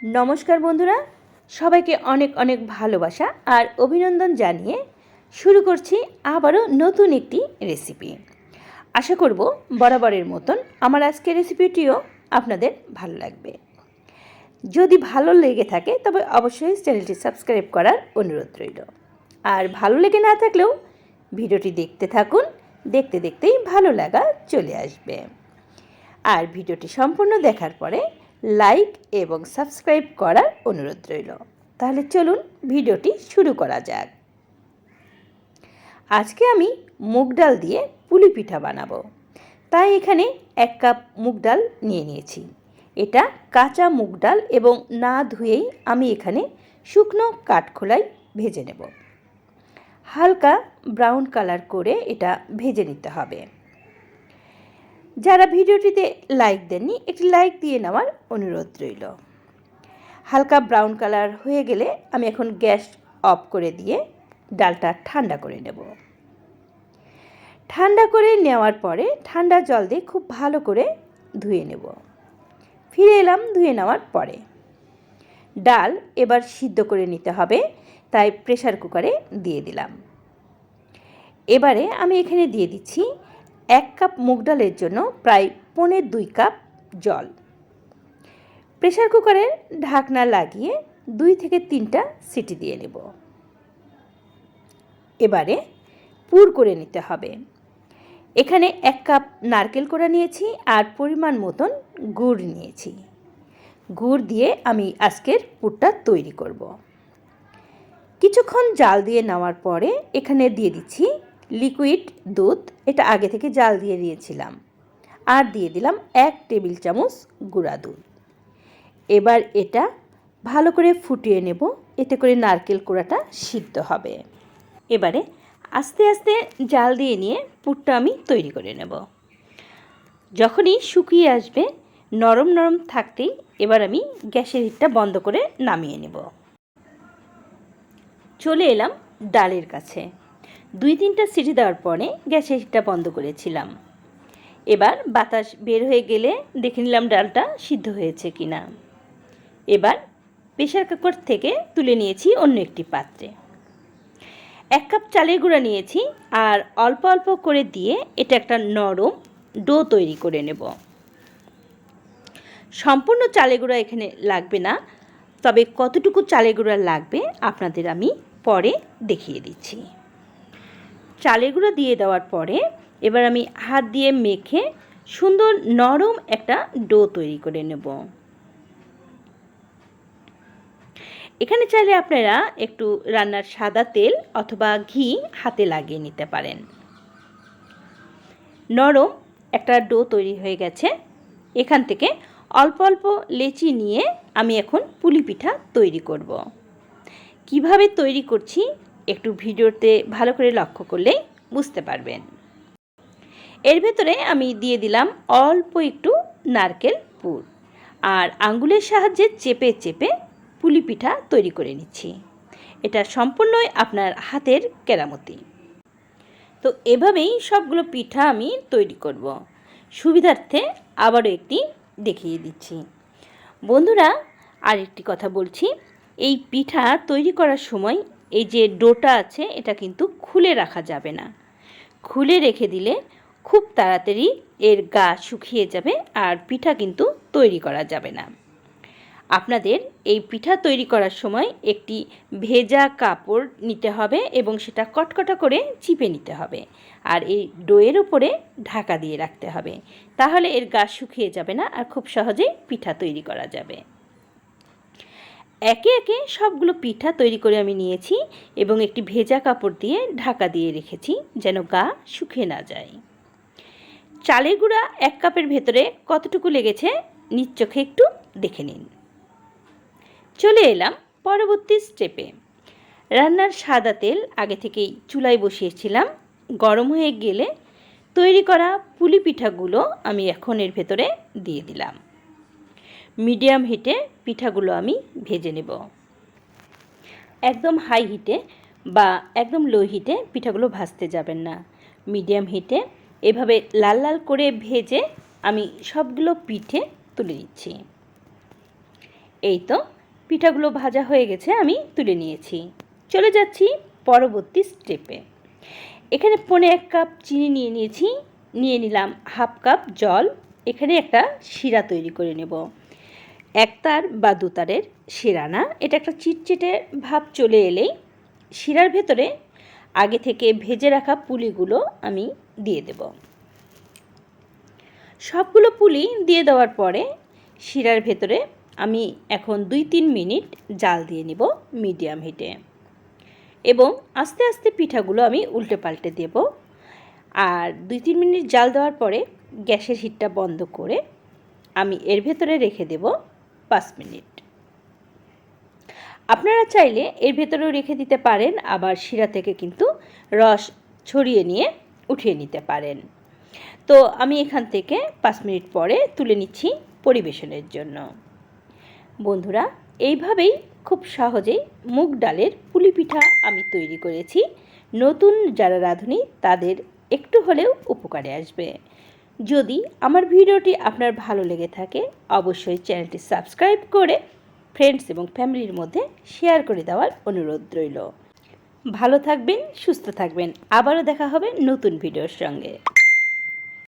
নমস্কার বন্ধুরা, সবাইকে অনেক অনেক ভালোবাসা আর অভিনন্দন জানিয়ে শুরু করছি আবারও নতুন একটি রেসিপি। আশা করব বরাবরের মতন আমার আজকের রেসিপিটিও আপনাদের ভালো লাগবে। যদি ভালো লেগে থাকে তবে অবশ্যই চ্যানেলটি সাবস্ক্রাইব করার অনুরোধ রইল। আর ভালো লেগে না থাকলেও ভিডিওটি দেখতে থাকুন, দেখতে দেখতেই ভালো লাগা চলে আসবে। আর ভিডিওটি সম্পূর্ণ দেখার পরে লাইক এবং সাবস্ক্রাইব করার অনুরোধ রইল। তাহলে চলুন ভিডিওটি শুরু করা যাক। আজকে আমি মুগ ডাল দিয়ে পুলি পিঠা বানাবো, তাই এখানে 1 কাপ মুগ ডাল নিয়েছি। এটা কাঁচা মুগ ডাল এবং না ধুয়েই আমি এখানে শুকনো কাঠখোলায় ভেজে নেব। হালকা ব্রাউন কালার করে এটা ভেজে নিতে হবে। যারা ভিডিওটিতে লাইক দেননি একটি লাইক দিয়ে নেওয়ার অনুরোধ রইল। হালকা ব্রাউন কালার হয়ে গেলে আমি এখন গ্যাস অফ করে দিয়ে ডালটা ঠান্ডা করে নেব। ঠান্ডা করে নেওয়ার পরে ঠান্ডা জল দিয়ে খুব ভালো করে ধুয়ে নেব। ফিরে এলাম ধুয়ে নেওয়ার পরে। ডাল এবার সিদ্ধ করে নিতে হবে, তাই প্রেসার কুকারে দিয়ে দিলাম। এবারে আমি এখানে দিয়ে দিচ্ছি 1 কাপ মুগ ডালের জন্য প্রায় 1.25 কাপ জল। প্রেসার কুকারের ঢাকনা লাগিয়ে 2 থেকে 3টা সিটি দিয়ে নেব। এবারে পুর করে নিতে হবে। এখানে 1 কাপ নারকেল কোড়া নিয়েছি আর পরিমাণ মতন গুড় নিয়েছি। গুড় দিয়ে আমি আজকের পুরটা তৈরি করব। কিছুক্ষণ জাল দিয়ে নেওয়ার পরে এখানে দিয়ে দিচ্ছি লিকুইড দুধ। এটা আগে থেকে জাল দিয়ে দিয়েছিলাম। আর দিয়ে দিলাম 1 টেবিল চামচ গুঁড়া দুধ। এবার এটা ভালো করে ফুটিয়ে নেব, এতে করে নারকেল কোড়াটা সিদ্ধ হবে। এবারে আস্তে আস্তে জাল দিয়ে নিয়ে পুরটা আমি তৈরি করে নেব। যখনই শুকিয়ে আসবে, নরম নরম থাকতেই এবার আমি গ্যাসের হিটটা বন্ধ করে নামিয়ে নেব। চলে এলাম ডালের কাছে। 2-3টা সিটি দেওয়ার পরে গ্যাসের হিটটা বন্ধ করেছিলাম। এবার বাতাস বের হয়ে গেলে দেখে নিলাম ডালটা সিদ্ধ হয়েছে কিনা। এবার প্রেসার কুকার থেকে তুলে নিয়েছি অন্য একটি পাত্রে। 1 কাপ চালের গুঁড়া নিয়েছি আর অল্প অল্প করে দিয়ে এটা একটা নরম ডো তৈরি করে নেব। সম্পূর্ণ চালের গুঁড়া এখানে লাগবে না, তবে কতটুকু চালের গুঁড়া লাগবে আপনাদের আমি পরে দেখিয়ে দিচ্ছি। চালের গুঁড়া দিয়ে দেওয়ার পরে এবার আমি হাত দিয়ে মেখে সুন্দর নরম একটা ডো তৈরি করে নেব। এখানে চাইলে আপনারা একটু রান্নার সাদা তেল অথবা ঘি হাতে লাগিয়ে নিতে পারেন। নরম একটা ডো তৈরি হয়ে গেছে। এখান থেকে অল্প অল্প লেচি নিয়ে আমি এখন পুলি পিঠা তৈরি করব। কিভাবে তৈরি করছি একটু ভিডিওতে ভালো করে লক্ষ্য করলেই বুঝতে পারবেন। এর ভেতরে আমি দিয়ে দিলাম অল্প একটু নারকেল পুর আর আঙ্গুলের সাহায্যে চেপে চেপে পুলি পিঠা তৈরি করে নিচ্ছি। এটা সম্পূর্ণই আপনার হাতের কেরামতি। তো এভাবেই সবগুলো পিঠা আমি তৈরি করব। সুবিধার্থে আবারও একটি দেখিয়ে দিচ্ছি। বন্ধুরা, আরেকটি কথা বলছি, এই পিঠা তৈরি করার সময় এই যে ডোটা আছে এটা কিন্তু খুলে রাখা যাবে না। খুলে রেখে দিলে খুব তাড়াতাড়ি এর গা শুকিয়ে যাবে আর পিঠা কিন্তু তৈরি করা যাবে না। আপনাদের এই পিঠা তৈরি করার সময় একটি ভেজা কাপড় নিতে হবে এবং সেটা কটকটা করে চিপে নিতে হবে আর এই ডোয়ের উপরে ঢাকা দিয়ে রাখতে হবে। তাহলে এর গা শুকিয়ে যাবে না আর খুব সহজেই পিঠা তৈরি করা যাবে। একে একে সবগুলো পিঠা তৈরি করে আমি নিয়েছি এবং একটি ভেজা কাপড় দিয়ে ঢাকা দিয়ে রেখেছি যেন গা শুকিয়ে না যায়। চালের গুঁড়া 1 কাপের ভেতরে কতটুকু লেগেছে নিজ চোখে একটু দেখে নিন। চলে এলাম পরবর্তী স্টেপে। রান্নার সাদা তেল আগে থেকেই চুলায় বসিয়েছিলাম। গরম হয়ে গেলে তৈরি করা পুলি পিঠাগুলো আমি এখন এর ভেতরে দিয়ে দিলাম। মিডিয়াম হিটে পিঠাগুলো আমি ভেজে নেব। একদম হাই হিটে বা একদম লো হিটে পিঠাগুলো ভাজতে যাবেন না। মিডিয়াম হিটে এভাবে লাল লাল করে ভেজে আমি সবগুলো পিঠে তুলে নিচ্ছি। এই তো পিঠাগুলো ভাজা হয়ে গেছে, আমি তুলে নিয়েছি। চলে যাচ্ছি পরবর্তী স্টেপে। এখানে 1.5 কাপ চিনি নিয়ে নিয়েছি, নিয়ে নিলাম 1/2 কাপ জল। এখানে একটা শিরা তৈরি করে নেব। 1 তার বা 2 তারের শিরা না, এটা একটা চিটচিটে ভাব চলে এলেই শিরার ভেতরে আগে থেকে ভেজে রাখা পুলিগুলো আমি দিয়ে দেব। সবগুলো পুলি দিয়ে দেওয়ার পরে শিরার ভেতরে আমি এখন 2-3 মিনিট জাল দিয়ে নেব মিডিয়াম হিটে, এবং আস্তে আস্তে পিঠাগুলো আমি উল্টে পাল্টে দেব। আর 2-3 মিনিট জাল দেওয়ার পরে গ্যাসের হিটটা বন্ধ করে আমি এর ভেতরে রেখে দেব 5 মিনিট। আপনারা চাইলে এর ভেতরেও রেখে দিতে পারেন, আবার শিরা থেকে কিন্তু রস ছড়িয়ে নিয়ে উঠিয়ে নিতে পারেন। তো আমি এখান থেকে 5 মিনিট পরে তুলে নিচ্ছি পরিবেশনের জন্য। বন্ধুরা, এইভাবেই খুব সহজেই মুগ ডালের পুলি পিঠা আমি তৈরি করেছি। নতুন যারা রাঁধুনি তাদের একটু হলেও উপকারে আসবে। যদি আমার ভিডিওটি আপনার ভালো লেগে থাকে, অবশ্যই চ্যানেলটি সাবস্ক্রাইব করে ফ্রেন্ডস এবং ফ্যামিলির মধ্যে শেয়ার করে দেওয়ার অনুরোধ রইল। ভালো থাকবেন, সুস্থ থাকবেন। আবারও দেখা হবে নতুন ভিডিওর সঙ্গে।